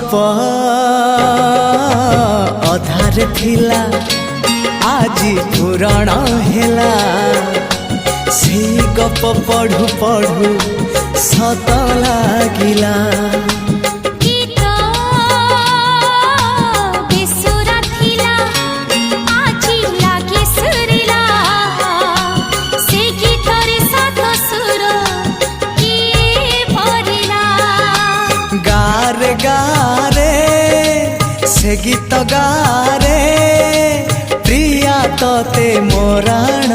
गप अधार थिला आजी पुराण हेला से गप पढ़ु पढ़ु सत लागिला गारे गारे से गीत गारे प्रिया तोते मोराण